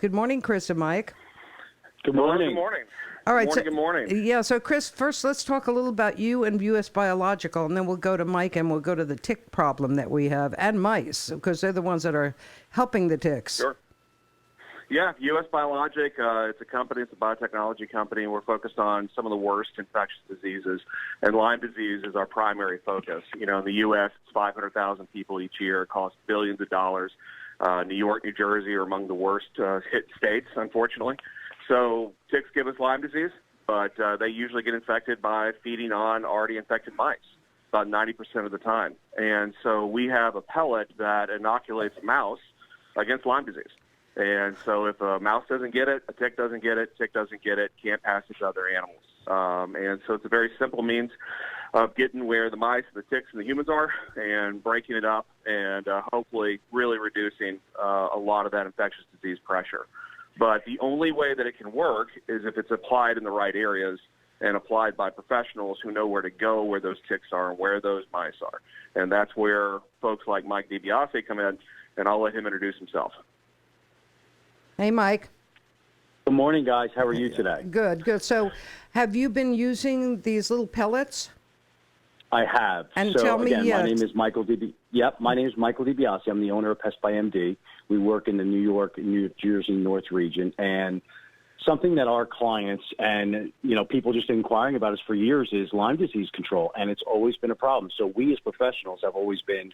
Good morning, Chris and Mike. Good morning. Good morning. All right. Good morning. Yeah. So, Chris, first let's talk a little about you and U.S. Biological, and then we'll go to Mike and we'll go to the tick problem that we have and mice, because they're the ones that are helping the ticks. Sure. Yeah, U.S. Biologic, it's a company, it's a biotechnology company, and we're focused on some of the worst infectious diseases, and Lyme disease is our primary focus. In the U.S., it's 500,000 people each year. It costs billions of dollars. New York, New Jersey are among the worst hit states, unfortunately. So ticks give us Lyme disease, but they usually get infected by feeding on already infected mice, about 90% of the time. And so we have a pellet that inoculates a mouse against Lyme disease. And so if a mouse doesn't get it, a tick doesn't get it, tick doesn't get it, can't pass it to other animals. And so it's a very simple means of getting where the mice, the ticks, and the humans are and breaking it up and hopefully really reducing a lot of that infectious disease pressure. But the only way that it can work is if it's applied in the right areas and applied by professionals who know where to go, where those ticks are, and where those mice are. And that's where folks like Mike DiBiase come in, and I'll let him introduce himself. Hey, Mike. Good morning, guys. How are you today? Good. So have you been using these little pellets? I have. And so, tell me, again, my name is Michael my name is Michael DiBiase. I'm the owner of Pest by MD. We work in the New York, New Jersey, North region. And something that our clients and, people just inquiring about us for years is Lyme disease control. And it's always been a problem. So we as professionals have always been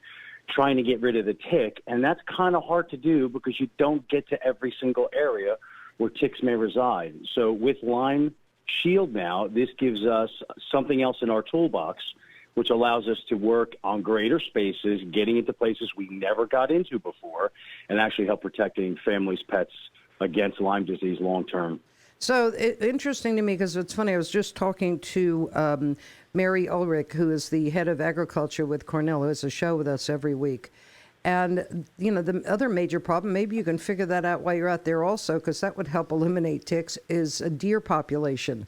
trying to get rid of the tick. And that's kind of hard to do because you don't get to every single area where ticks may reside. So with Lyme Shield now, this gives us something else in our toolbox, which allows us to work on greater spaces, getting into places we never got into before, and actually help protecting families' pets against Lyme disease long term. So interesting to me, because it's funny, I was just talking to Mary Ulrich, who is the head of agriculture with Cornell, who has a show with us every week. And, the other major problem, maybe you can figure that out while you're out there also, because that would help eliminate ticks, is a deer population.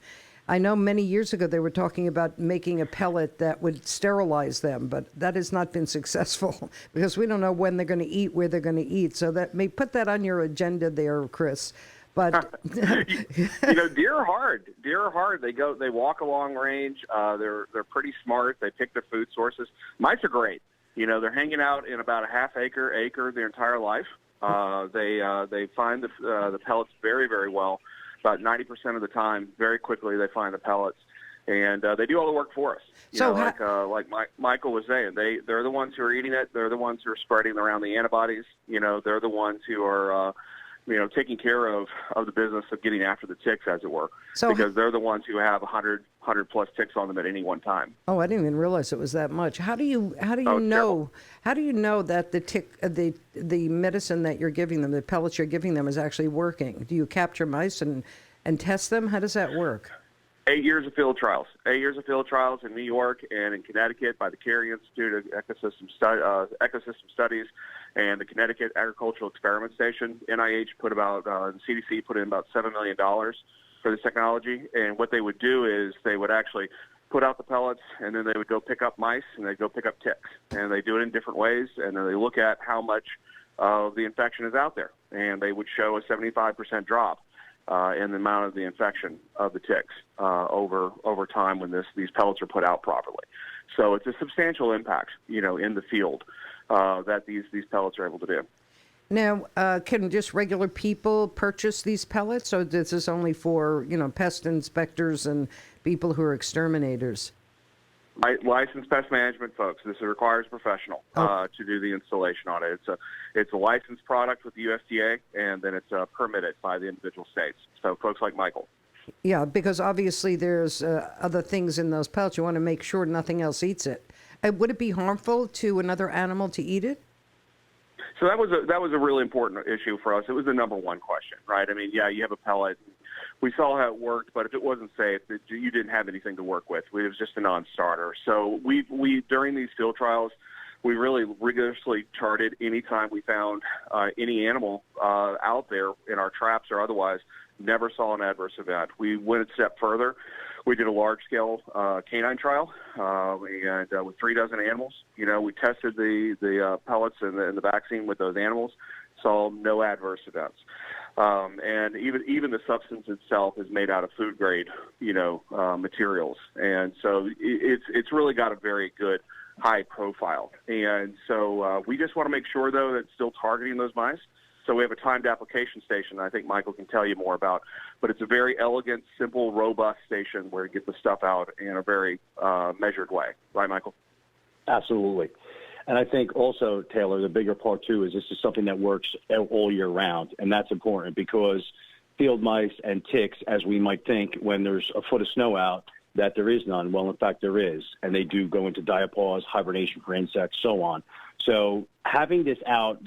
I know many years ago they were talking about making a pellet that would sterilize them, but that has not been successful because we don't know when they're going to eat, where they're going to eat. So that may put that on your agenda there, Chris. But deer are hard. Deer are hard. They walk a long range. They're pretty smart. They pick their food sources. Mice are great. They're hanging out in about a half acre their entire life. They find the pellets very, very well. About 90% of the time, very quickly they find the pellets, and they do all the work for us. Like Michael was saying, they're the ones who are eating it. They're the ones who are spreading around the antibodies. They're the ones who are taking care of the business of getting after the ticks, as it were, because they're the ones who have 100 plus ticks on them at any one time. Oh, I didn't even realize it was that much. How do you know? How do you know that the medicine that you're giving them, the pellets you're giving them, is actually working? Do you capture mice and test them? How does that work? 8 years of field trials. 8 years of field trials in New York and in Connecticut by the Carey Institute of Ecosystem Studies and the Connecticut Agricultural Experiment Station. NIH the CDC put in about $7 million for this technology. And what they would do is they would actually put out the pellets, and then they would go pick up mice, and they'd go pick up ticks. And they do it in different ways, and then they look at how much of the infection is out there. And they would show a 75% drop in the amount of the infection of the ticks over time when these pellets are put out properly. So it's a substantial impact, in the field that these pellets are able to do. Now, can just regular people purchase these pellets, or this is only for, pest inspectors and people who are exterminators? Licensed pest management folks. This requires a professional to do the installation on it. It's a licensed product with the USDA, and then it's permitted by the individual states. So folks like Michael. Yeah, because obviously there's other things in those pellets. You want to make sure nothing else eats it. Would it be harmful to another animal to eat it? So that was a really important issue for us. It was the number one question, right? I mean, yeah, you have a pellet. We saw how it worked, but if it wasn't safe, you didn't have anything to work with. It was just a non-starter. So we during these field trials, we really rigorously charted any time we found any animal out there in our traps or otherwise. Never saw an adverse event. We went a step further. We did a large-scale canine trial, and with 36 animals. We tested the pellets and the vaccine with those animals, saw no adverse events. And even the substance itself is made out of food grade, materials. And so it's really got a very good high profile. And so we just want to make sure, though, that it's still targeting those mice. So we have a timed application station I think Michael can tell you more about. But it's a very elegant, simple, robust station where you get the stuff out in a very measured way. Right, Michael? Absolutely. And I think also, Taylor, the bigger part, too, is this is something that works all year round. And that's important because field mice and ticks, as we might think when there's a foot of snow out, that there is none. Well, in fact, there is. And they do go into diapause, hibernation for insects, so on. So having this out,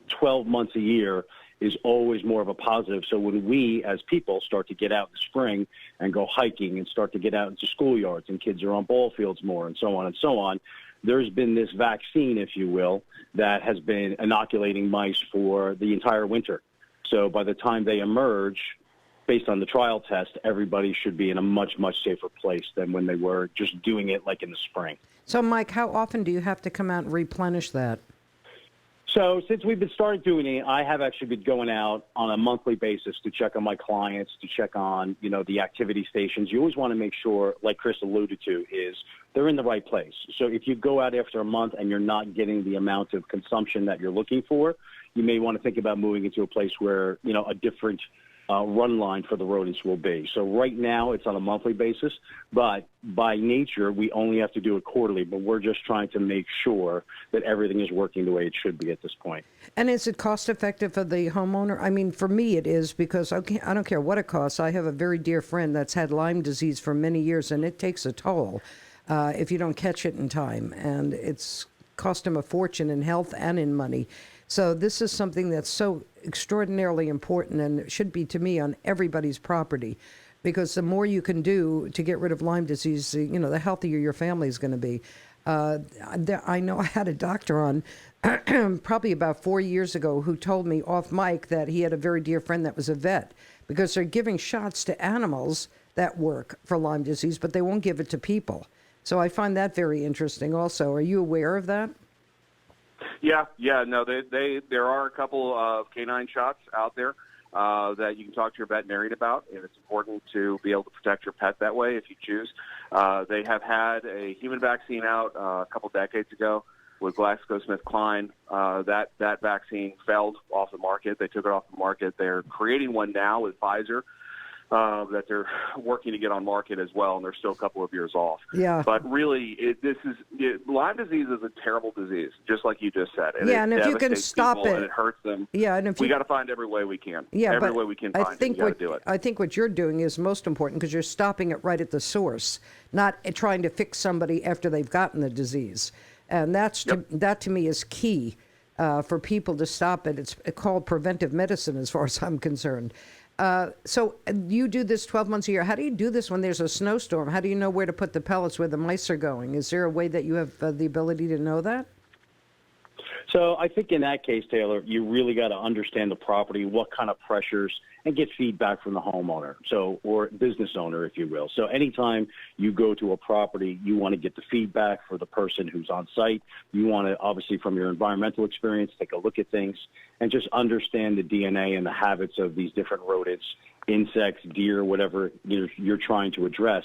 12 months a year is always more of a positive. So when we as people start to get out in the spring and go hiking and start to get out into schoolyards and kids are on ball fields more and so on, there's been this vaccine, if you will, that has been inoculating mice for the entire winter. So by the time they emerge, based on the trial test, everybody should be in a much, much safer place than when they were just doing it like in the spring. So, Mike, how often do you have to come out and replenish that? So since we've been started doing it, I have actually been going out on a monthly basis to check on my clients, to check on, the activity stations. You always want to make sure, like Chris alluded to, is they're in the right place. So if you go out after a month and you're not getting the amount of consumption that you're looking for, you may want to think about moving into a place where, a different run line for the rodents will be. So right now it's on a monthly basis, but by nature we only have to do it quarterly, but we're just trying to make sure that everything is working the way it should be at this point. And is it cost effective for the homeowner? I mean, for me it is, because I don't care what it costs. I have a very dear friend that's had Lyme disease for many years, and it takes a toll if you don't catch it in time, and it's cost him a fortune in health and in money. So this is something that's so extraordinarily important, and it should be, to me, on everybody's property, because the more you can do to get rid of Lyme disease, the healthier your family is going to be. I know I had a doctor on probably about 4 years ago who told me off mic that he had a very dear friend that was a vet, because they're giving shots to animals that work for Lyme disease, but they won't give it to people. So I find that very interesting also. Are you aware of that? Yeah, no, there are a couple of canine shots out there that you can talk to your veterinarian about, and it's important to be able to protect your pet that way if you choose. They have had a human vaccine out a couple decades ago with GlaxoSmithKline. That vaccine failed off the market. They took it off the market. They're creating one now with Pfizer that they're working to get on market as well, and they're still a couple of years off. Yeah. But really, Lyme disease is a terrible disease, just like you just said. And and if you can stop it, and it hurts them. Yeah, and if we got to find every way we can. Yeah, every way we can find it. We got to do it. I think what you're doing is most important, because you're stopping it right at the source, not trying to fix somebody after they've gotten the disease, and that to me is key for people to stop it. It's called preventive medicine, as far as I'm concerned. So you do this 12 months a year. How do you do this when there's a snowstorm? How do you know where to put the pellets where the mice are going? Is there a way that you have the ability to know that? So I think in that case, Taylor, you really got to understand the property, what kind of pressures, and get feedback from the homeowner, or business owner, if you will. So anytime you go to a property, you want to get the feedback for the person who's on site. You want to, obviously, from your environmental experience, take a look at things and just understand the DNA and the habits of these different rodents, insects, deer, whatever you're trying to address,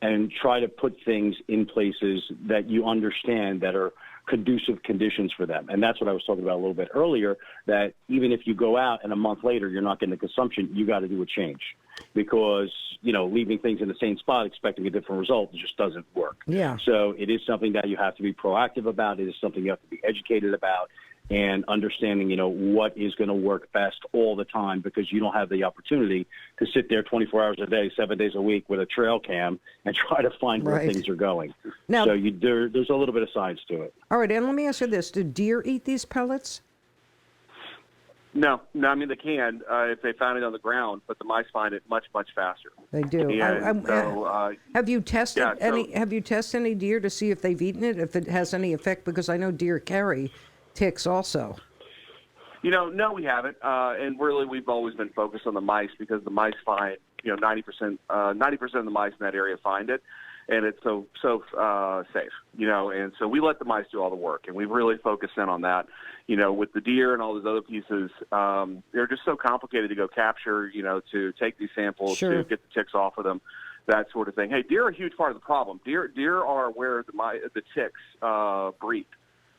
and try to put things in places that you understand that are conducive conditions for them. And that's what I was talking about a little bit earlier, that even if you go out and a month later you're not getting the consumption, you got to do a change, because, leaving things in the same spot expecting a different result just doesn't work. Yeah. So it is something that you have to be proactive about. It is something you have to be educated about, and understanding, what is going to work best all the time, because you don't have the opportunity to sit there 24 hours a day, 7 days a week with a trail cam and try to find where things are going. Now, so there's a little bit of science to it. All right, and let me ask you this. Do deer eat these pellets? No, I mean, they can if they found it on the ground, but the mice find it much, much faster. They do. Have you tested Have you tested any deer to see if they've eaten it, if it has any effect? Because I know deer carry ticks also. No, we haven't. And really, we've always been focused on the mice, because the mice find, 90% of the mice in that area find it. and it's so safe, and so we let the mice do all the work, and we really focus in on that. With the deer and all those other pieces, they're just so complicated to go capture, to take these samples, Sure. to get the ticks off of them, that sort of thing. Hey, deer are a huge part of the problem. Deer are where the ticks breed,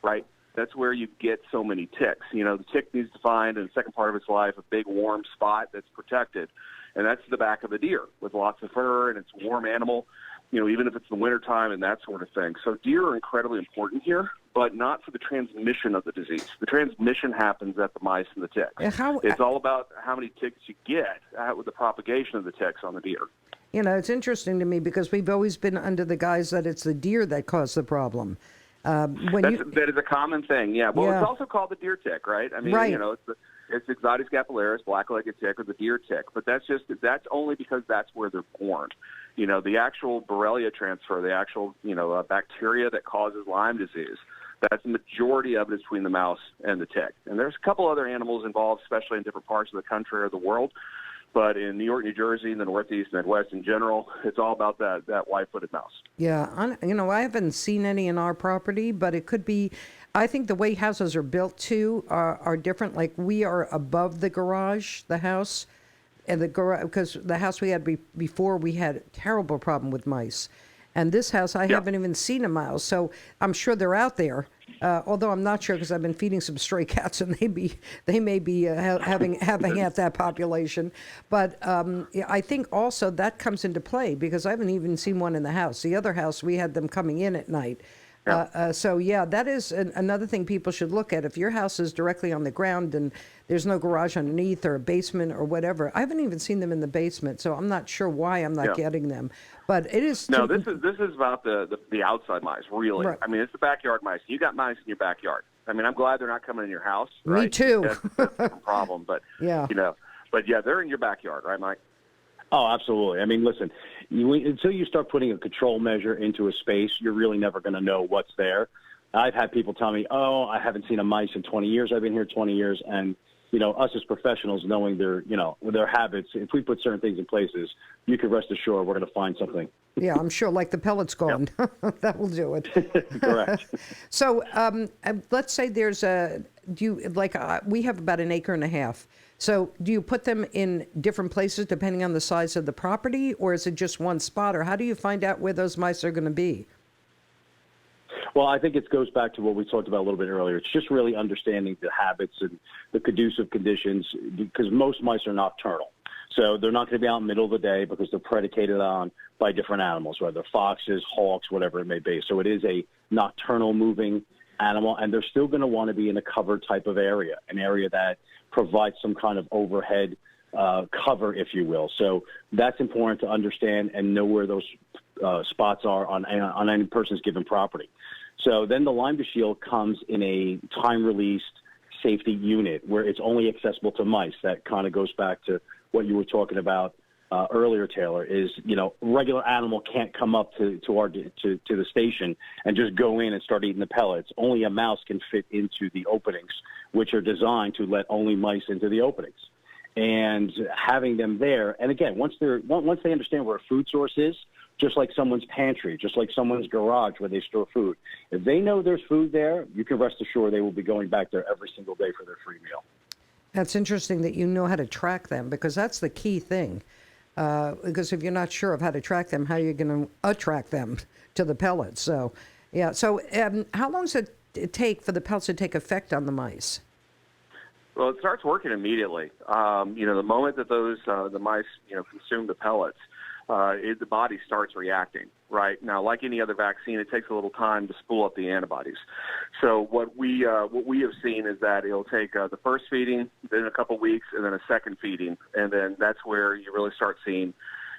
right? That's where you get so many ticks. The tick needs to find, in the second part of its life, a big warm spot that's protected, and that's the back of the deer with lots of fur, and it's a warm animal, even if it's the wintertime and that sort of thing. So deer are incredibly important here, but not for the transmission of the disease. The transmission happens at the mice and the ticks. It's all about how many ticks you get with the propagation of the ticks on the deer. It's interesting to me because we've always been under the guise that it's the deer that caused the problem. That is a common thing, yeah. Well, Yeah. It's also called the deer tick, right? I mean, Right. it's Ixodes scapilaris, black-legged tick, or the deer tick. But that's only because that's where they're born. The actual Borrelia transfer, the actual, bacteria that causes Lyme disease, that's the majority of it is between the mouse and the tick. And there's a couple other animals involved, especially in different parts of the country or the world. But in New York, New Jersey, and the Northeast, Midwest in general, it's all about that white-footed mouse. Yeah, I haven't seen any in our property, but it could be. I think the way houses are built too are different. Like we are above the garage, the house, and the garage because the house we had before we had a terrible problem with mice, and this house I haven't even seen a mouse. So I'm sure they're out there. Although I'm not sure because I've been feeding some stray cats and they may be having at that population, but I think also that comes into play because I haven't even seen one in the house. The other house we had them coming in at night. So that is another thing people should look at. If your house is directly on the ground and there's no garage underneath or a basement or whatever, I haven't even seen them in the basement, so I'm not sure why I'm not getting them. But it is this is about the outside mice, really. Right. I mean, it's the backyard mice. You got mice in your backyard. I mean, I'm glad they're not coming in your house. Right? Me too. That's a different problem, but Yeah. But yeah, they're in your backyard, right, Mike? Oh, absolutely. I mean, listen, until you start putting a control measure into a space, you're really never going to know what's there. I've had people tell me, oh, I haven't seen a mice in 20 years. I've been here 20 years. And, us as professionals knowing their habits, if we put certain things in places, you can rest assured we're going to find something. Yeah, I'm sure, like the pellets gone. Yep. That will do it. Correct. So let's say there's we have about an acre and a half. So do you put them in different places depending on the size of the property, or is it just one spot, or how do you find out where those mice are going to be? Well, I think it goes back to what we talked about a little bit earlier. It's just really understanding the habits and the conducive conditions because most mice are nocturnal. So they're not going to be out in the middle of the day because they're predicated on by different animals, whether foxes, hawks, whatever it may be. So it is a nocturnal moving animal, and they're still going to want to be in a covered type of area, an area that provides some kind of overhead cover, if you will. So that's important to understand and know where those spots are on any person's given property. So then the Lyme Shield comes in a time-released safety unit where it's only accessible to mice. That kind of goes back to what you were talking about earlier, Taylor, is, regular animal can't come up to the station and just go in and start eating the pellets. Only a mouse can fit into the openings, which are designed to let only mice into the openings. And having them there, and again, once they understand where a food source is, just like someone's pantry, just like someone's garage where they store food, if they know there's food there, you can rest assured they will be going back there every single day for their free meal. That's interesting that you know how to track them, because that's the key thing. Because if you're not sure of how to track them, how are you going to attract them to the pellets? So, yeah. So how long does it take for the pellets to take effect on the mice? Well, it starts working immediately. The moment that the mice consume the pellets, the body starts reacting. Right now, like any other vaccine, it takes a little time to spool up the antibodies. So what we have seen is that it'll take the first feeding, then a couple weeks, and then a second feeding, and then that's where you really start seeing,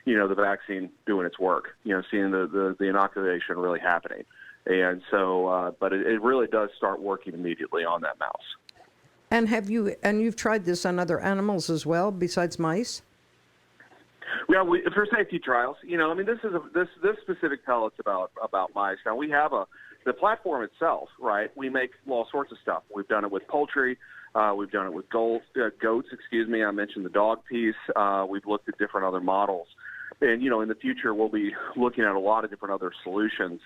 the vaccine doing its work. Seeing the inoculation really happening, and so, but it really does start working immediately on that mouse. And you've tried this on other animals as well besides mice? Yeah, for safety trials, this specific pellet's about mice. Now we have the platform itself, right? We make all sorts of stuff. We've done it with poultry, we've done it with goats. I mentioned the dog piece. We've looked at different other models, And, in the future, we'll be looking at a lot of different other solutions.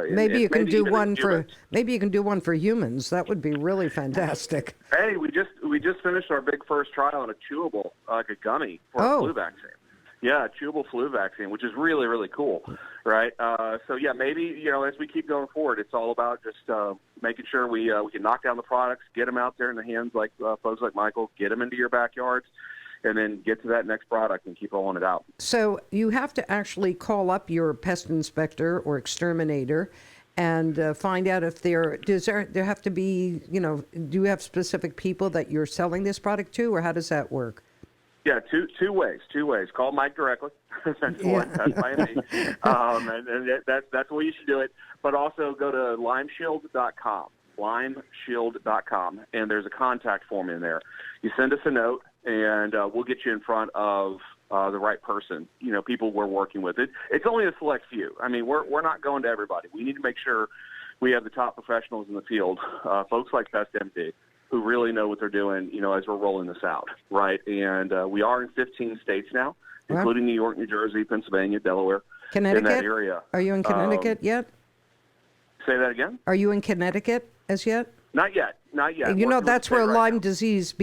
Maybe you can do even one in for humans. maybe you can do one for humans. That would be really fantastic. Hey, we just finished our big first trial on a chewable, like a gummy for a flu vaccine. Yeah, a chewable flu vaccine, which is really, really cool, right? So, yeah, maybe, as we keep going forward, it's all about just making sure we can knock down the products, get them out there in the hands like folks like Michael, get them into your backyards, and then get to that next product and keep rolling it out. So you have to actually call up your pest inspector or exterminator and find out if does there have to be, do you have specific people that you're selling this product to, or how does that work? Yeah, two ways. Call Mike directly. That's one. That's my name. And that's the way you should do it. But also go to limeshield.com, limeshield.com, and there's a contact form in there. You send us a note, and we'll get you in front of the right person. People we're working with. It's only a select few. I mean, we're not going to everybody. We need to make sure we have the top professionals in the field, folks like PestMD, who really know what they're doing, as we're rolling this out, right? And we are in 15 states now, including New York, New Jersey, Pennsylvania, Delaware, Connecticut? in that area. Are you in Connecticut yet? Say that again? Are you in Connecticut as yet? Not yet. That's where Lyme disease,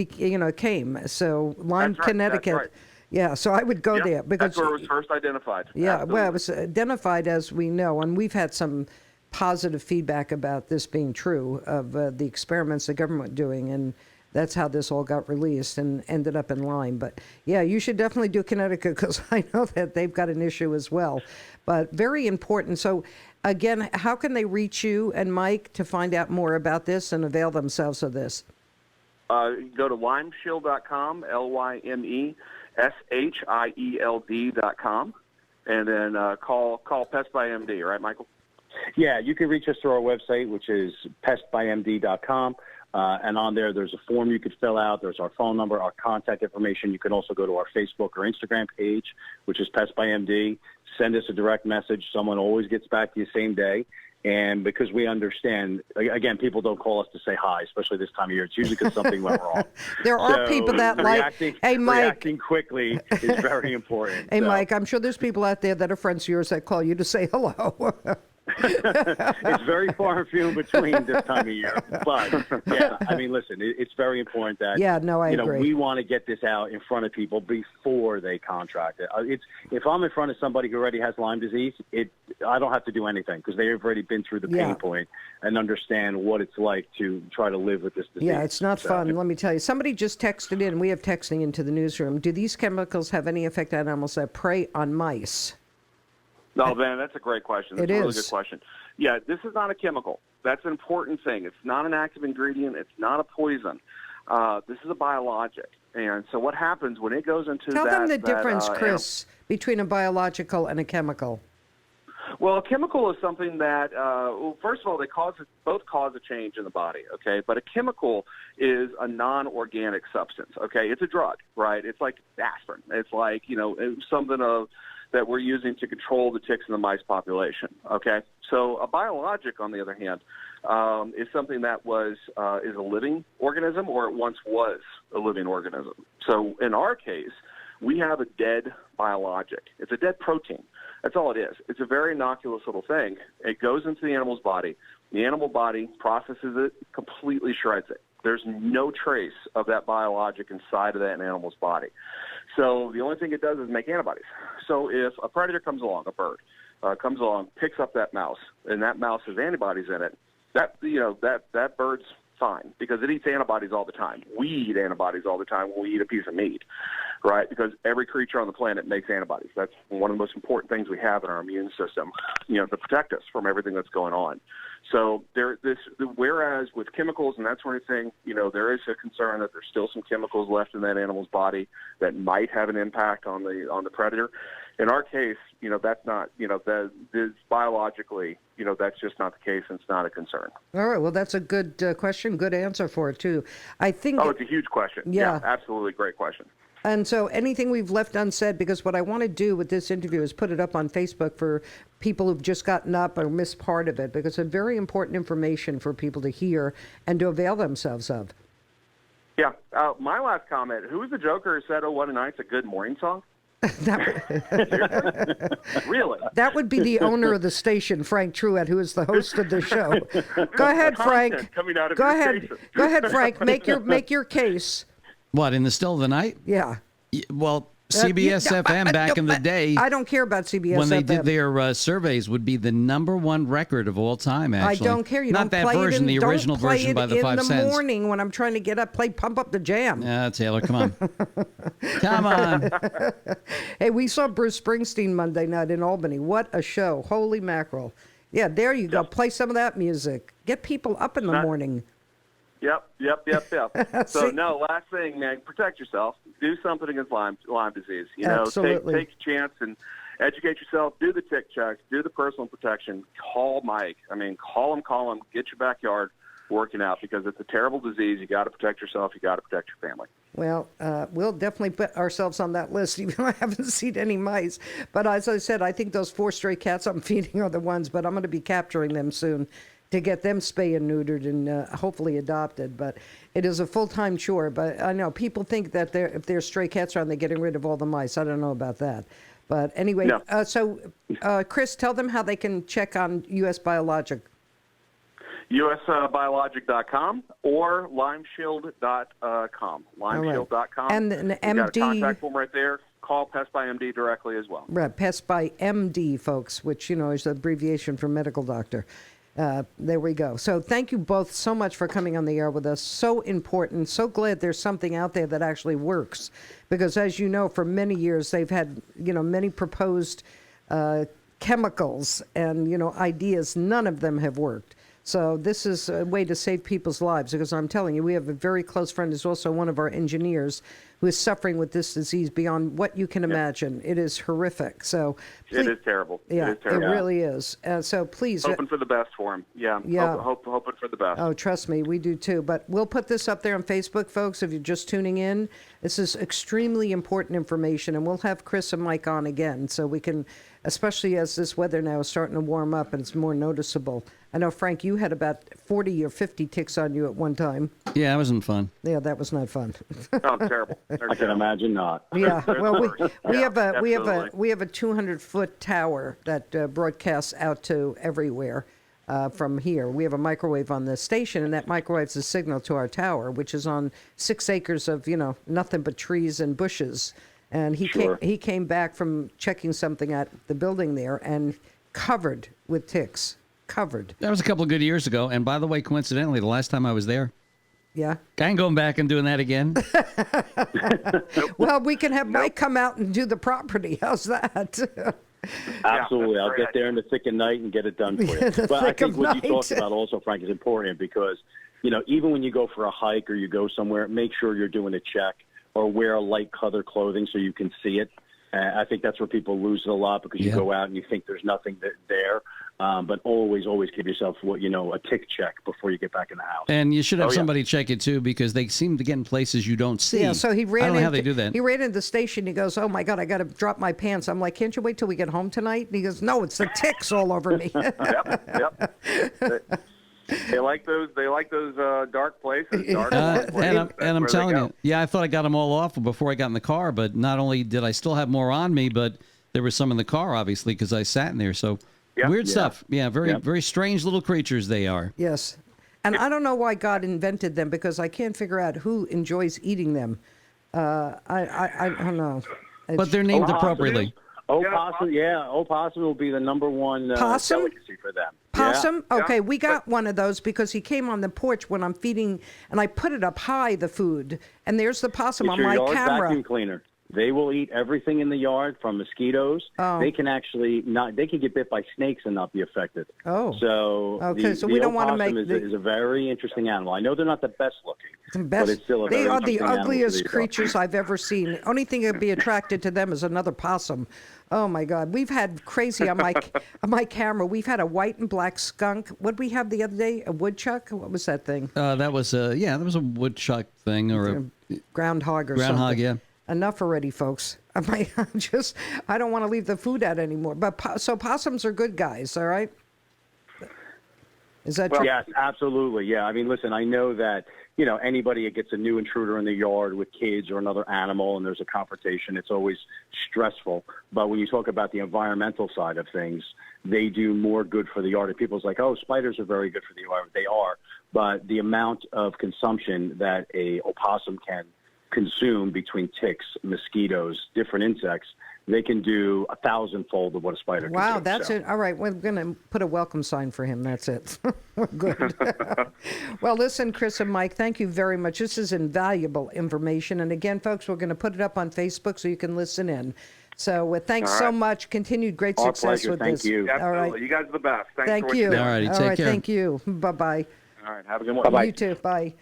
came. So Lyme, That's right, Connecticut. that's right. Yeah, so I would go there because that's where it was first identified. Yeah, Absolutely. well, it was identified, as we know, and we've had some positive feedback about this being true of the experiments the government doing, and that's how this all got released and ended up in Lyme. But yeah, you should definitely do Connecticut because I know that they've got an issue as well. But very important. So again, how can they reach you and Mike to find out more about this and avail themselves of this? Go to limeshield.com, LYMESHIELD.com, and then call Pest by MD, right, Michael? Yeah, you can reach us through our website, which is pestbymd.com. And on there's a form you could fill out. There's our phone number, our contact information. You can also go to our Facebook or Instagram page, which is Pest by MD. Send us a direct message. Someone always gets back to you same day. And because we understand, again, people don't call us to say hi, especially this time of year. It's usually because something went wrong. There are people that hey, Mike. Reacting quickly is very important. Hey, Mike, I'm sure there's people out there that are friends of yours that call you to say hello. It's very far and few in between this time of year. But, yeah, I mean, listen, it's very important that, I agree. We want to get this out in front of people before they contract it. If I'm in front of somebody who already has Lyme disease, I don't have to do anything because they've already been through the pain point and understand what it's like to try to live with this disease. Yeah, it's not fun, let me tell you. Somebody just texted in. We have texting into the newsroom. Do these chemicals have any effect on animals that prey on mice? No, man, that's a great question. That's a really is. good question. Yeah, this is not a chemical. That's an important thing. It's not an active ingredient. It's not a poison. This is a biologic. And so what happens when it goes into Tell them the difference, Chris, between a biological and a chemical. Well, a chemical is something that, first of all, both cause a change in the body, okay? But a chemical is a non-organic substance, okay? It's a drug, right? It's like aspirin. It's like, something that we're using to control the ticks in the mice population, okay? So a biologic, on the other hand, is something that is a living organism, or it once was a living organism. So in our case, we have a dead biologic. It's a dead protein. That's all it is. It's a very innocuous little thing. It goes into the animal's body. The animal body processes it, completely shreds it. There's no trace of that biologic inside of that animal's body. So the only thing it does is make antibodies. So if a predator comes along, a bird comes along, picks up that mouse, and that mouse has antibodies in it, that bird's fine because it eats antibodies all the time. We eat antibodies all the time when we eat a piece of meat, right? Because every creature on the planet makes antibodies. That's one of the most important things we have in our immune system, to protect us from everything that's going on. So whereas with chemicals and that sort of thing, there is a concern that there's still some chemicals left in that animal's body that might have an impact on the predator. In our case, that's not, biologically, that's just not the case, and it's not a concern. All right. Well, that's a good question. Good answer for it, too. I think. Oh, it's a huge question. Yeah, absolutely. Great question. And so anything we've left unsaid, because what I want to do with this interview is put it up on Facebook for people who've just gotten up or missed part of it, because it's very important information for people to hear and to avail themselves of. Yeah. My last comment, who was the joker who said, "Oh, what a night's a good morning song"? Really? That would be the owner of the station, Frank Truett, who is the host of the show. Go ahead, Frank. Coming out of Go your ahead. station. Go ahead, Frank. Make your case. What, in the still of the night? Yeah. Well, CBS FM back in the day, I don't care about CBS when they FM. did their surveys, would be the #1 record of all time, actually. I don't care. You Not don't that play version, it in, the original don't play version it by the 5 in the cents. morning when I'm trying to get up. Pump up the jam. Yeah, Taylor, come on. Come on. Hey, we saw Bruce Springsteen Monday night in Albany. What a show. Holy mackerel. Yeah, there you go. Play some of that music. Get people up in the morning. Yep. So, no, last thing, man, protect yourself. Do something against Lyme disease. You know, Absolutely. take a chance and educate yourself. Do the tick checks. Do the personal protection. Call Mike. I mean, call him. Get your backyard working out because it's a terrible disease. You got to protect yourself. You got to protect your family. Well, we'll definitely put ourselves on that list, even though I haven't seen any mice. But as I said, I think those 4 stray cats I'm feeding are the ones, but I'm going to be capturing them soon to get them spayed and neutered and hopefully adopted. But it is a full-time chore. But I know people think that if their stray cats around, they're getting rid of all the mice. I don't know about that. But anyway, No. So Chris, tell them how they can check on U.S. Biologic. usbiologic.com or limeshield.com. Limeshield.com. And an We've got a MD. contact form right there. Call Pest by MD directly as well. Right, Pest by MD, folks, which, is the abbreviation for medical doctor. There we go. So thank you both so much for coming on the air with us. So important. So glad there's something out there that actually works. Because as you know, for many years, they've had, many proposed chemicals and, ideas. None of them have worked. So this is a way to save people's lives, because I'm telling you, we have a very close friend who's also one of our engineers who is suffering with this disease beyond what you can imagine. It is horrific. So It is terrible. Yeah, it is terrible. It really is. So please. Hoping for the best for him. Yeah. Hoping for the best. Oh, trust me, we do too. But we'll put this up there on Facebook, folks, if you're just tuning in. This is extremely important information, and we'll have Chris and Mike on again so we can, especially as this weather now is starting to warm up and it's more noticeable. I know, Frank, you had about 40 or 50 ticks on you at one time. Yeah, that wasn't fun. Yeah, that was not fun. Oh, terrible. I can imagine not. Yeah, well, we have a absolutely. 200-foot tower that broadcasts out to everywhere from here. We have a microwave on the station, and that microwaves a signal to our tower, which is on 6 acres of nothing but trees and bushes. And he came back from checking something at the building there and covered with ticks. Covered. That was a couple of good years ago. And by the way, coincidentally, the last time I was there, Yeah. I ain't going back and doing that again. Well, we can have Mike come out and do the property. How's that? Absolutely. I'll very get there in the thick of night and get it done for you. The But I thick think of what you night. talked about also, Frank, is important because, even when you go for a hike or you go somewhere, make sure you're doing a check or wear light color clothing so you can see it. I think that's where people lose it a lot because you go out and you think there's nothing there. But always give yourself a tick check before you get back in the house. And you should have somebody check it too, because they seem to get in places you don't see. Yeah, so he ran I don't know into, how they do that. He ran into the station. He goes, "Oh my God, I got to drop my pants." I'm like, "Can't you wait till we get home tonight?" And he goes, "No, it's the ticks all over me." Yep. They like those. Dark places. Dark And I'm That's where telling they go. you, I thought I got them all off before I got in the car, but not only did I still have more on me, but there was some in the car, obviously, because I sat in there. So weird stuff. Yeah, very strange little creatures they are. Yes, and I don't know why God invented them because I can't figure out who enjoys eating them. I don't know. But they're named Opossums. appropriately. Opossum will be the number one Possum? delicacy for them. Possum? Yeah. Okay, we got one of those because he came on the porch when I'm feeding, and I put it up high, the food, and there's the possum It's on your my yard camera. vacuum cleaner. They will eat everything in the yard from mosquitoes. Oh. They can actually they can get bit by snakes and not be affected. Oh. So Okay, so the we don't wanna opossum make is a very interesting animal. I know they're not the best looking, The but best. it's still a They very are the interesting animal to ugliest eat. creatures I've ever seen. The only thing that'd be attracted to them is another possum. Oh my God, we've had crazy on my camera. We've had a white and black skunk. What did we have the other day? A woodchuck? What was that thing? That was a woodchuck thing or a Groundhog or groundhog. something. Yeah. Enough already, folks. I don't want to leave the food out anymore. But so possums are good guys, all right? Is that true? Yes, absolutely. Yeah, I mean, listen, I know that anybody that gets a new intruder in the yard with kids or another animal and there's a confrontation, it's always stressful. But when you talk about the environmental side of things, they do more good for the yard. And people's like, oh, spiders are very good for the environment. They are. But the amount of consumption that a opossum can consume between ticks, mosquitoes, different insects, they can do 1,000-fold of what a spider can do. Wow, that's it. All right, we're going to put a welcome sign for him. That's it. We're good. Well, listen, Chris and Mike, thank you very much. This is invaluable information. And again, folks, we're going to put it up on Facebook so you can listen in. So thanks so much. Continued great success pleasure. with Thank this. you. Absolutely. All right. You guys are the best. Thanks Thank for what you. you do. All righty, All take right, care. thank you. Bye-bye. All right. Have a good one. Bye-bye. You too. Bye.